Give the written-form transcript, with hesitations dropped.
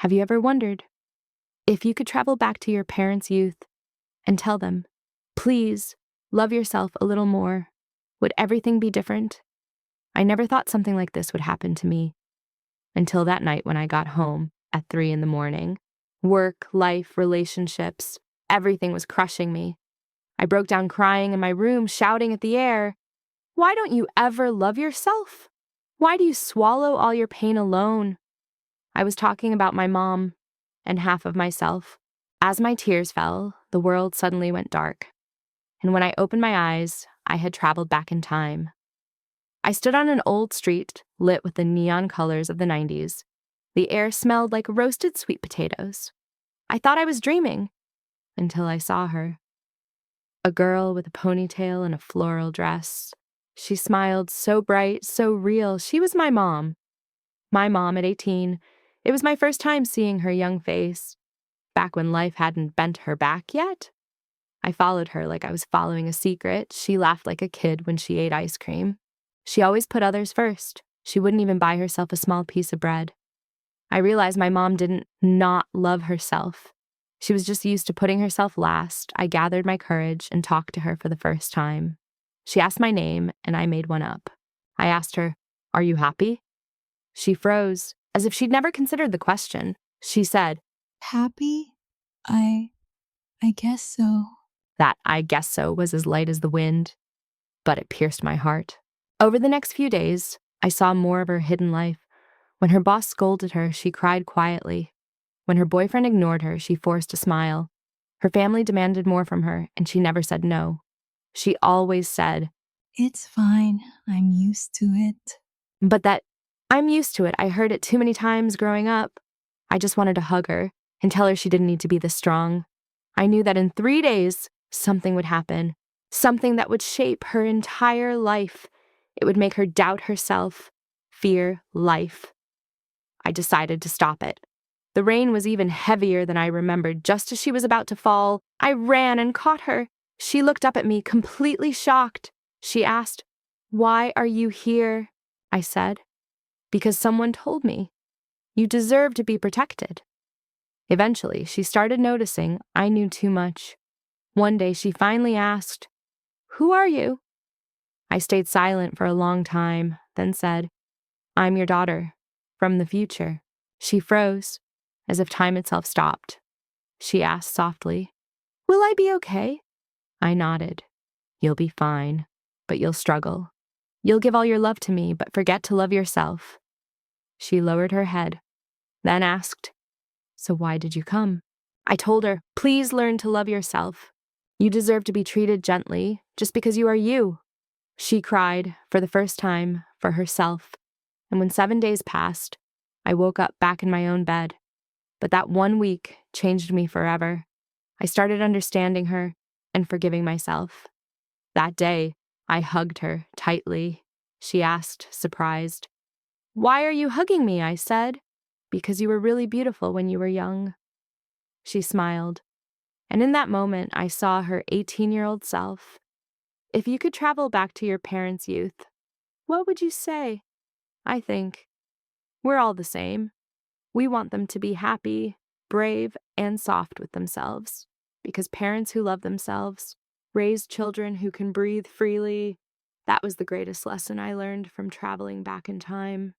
Have you ever wondered if you could travel back to your parents' youth and tell them, please love yourself a little more, would everything be different? I never thought something like this would happen to me until that night when I got home at 3 in the morning. Work, life, relationships, everything was crushing me. I broke down crying in my room, shouting at the air, "Why don't you ever love yourself? Why do you swallow all your pain alone?" I was talking about my mom and half of myself. As my tears fell, the world suddenly went dark. And when I opened my eyes, I had traveled back in time. I stood on an old street lit with the neon colors of the 90s. The air smelled like roasted sweet potatoes. I thought I was dreaming until I saw her. A girl with a ponytail and a floral dress. She smiled so bright, so real. She was my mom. My mom at 18. It was my first time seeing her young face, back when life hadn't bent her back yet. I followed her like I was following a secret. She laughed like a kid when she ate ice cream. She always put others first. She wouldn't even buy herself a small piece of bread. I realized my mom didn't not love herself. She was just used to putting herself last. I gathered my courage and talked to her for the first time. She asked my name, and I made one up. I asked her, "Are you happy?" She froze, as if she'd never considered the question. She said, Happy? I guess so. That "I guess so" was as light as the wind, but it pierced my heart. Over the next few days, I saw more of her hidden life. When her boss scolded her, she cried quietly. When her boyfriend ignored her, she forced a smile. Her family demanded more from her, and she never said no. She always said, It's fine. I'm used to it. but that "I'm used to it." I heard it too many times growing up. I just wanted to hug her and tell her she didn't need to be this strong. I knew that in 3 days, something would happen, something that would shape her entire life. It would make her doubt herself, fear life. I decided to stop it. The rain was even heavier than I remembered. Just as she was about to fall, I ran and caught her. She looked up at me, completely shocked. She asked, "Why are you here?" I said, "Because someone told me. You deserve to be protected." Eventually, she started noticing I knew too much. One day, she finally asked, "Who are you?" I stayed silent for a long time, then said, "I'm your daughter, from the future." She froze, as if time itself stopped. She asked softly, "Will I be okay?" I nodded. "You'll be fine, but you'll struggle. You'll give all your love to me, but forget to love yourself." She lowered her head, then asked, "So why did you come?" I told her, "Please learn to love yourself. You deserve to be treated gently, just because you are you." She cried, for the first time, for herself. And when 7 days passed, I woke up back in my own bed. But that 1 week changed me forever. I started understanding her and forgiving myself. That day, I hugged her tightly. She asked, surprised, "Why are you hugging me?" I said, "Because you were really beautiful when you were young." She smiled, and in that moment, I saw her 18-year-old self. If you could travel back to your parents' youth, what would you say? I think we're all the same. We want them to be happy, brave, and soft with themselves, because parents who love themselves raise children who can breathe freely. That was the greatest lesson I learned from traveling back in time.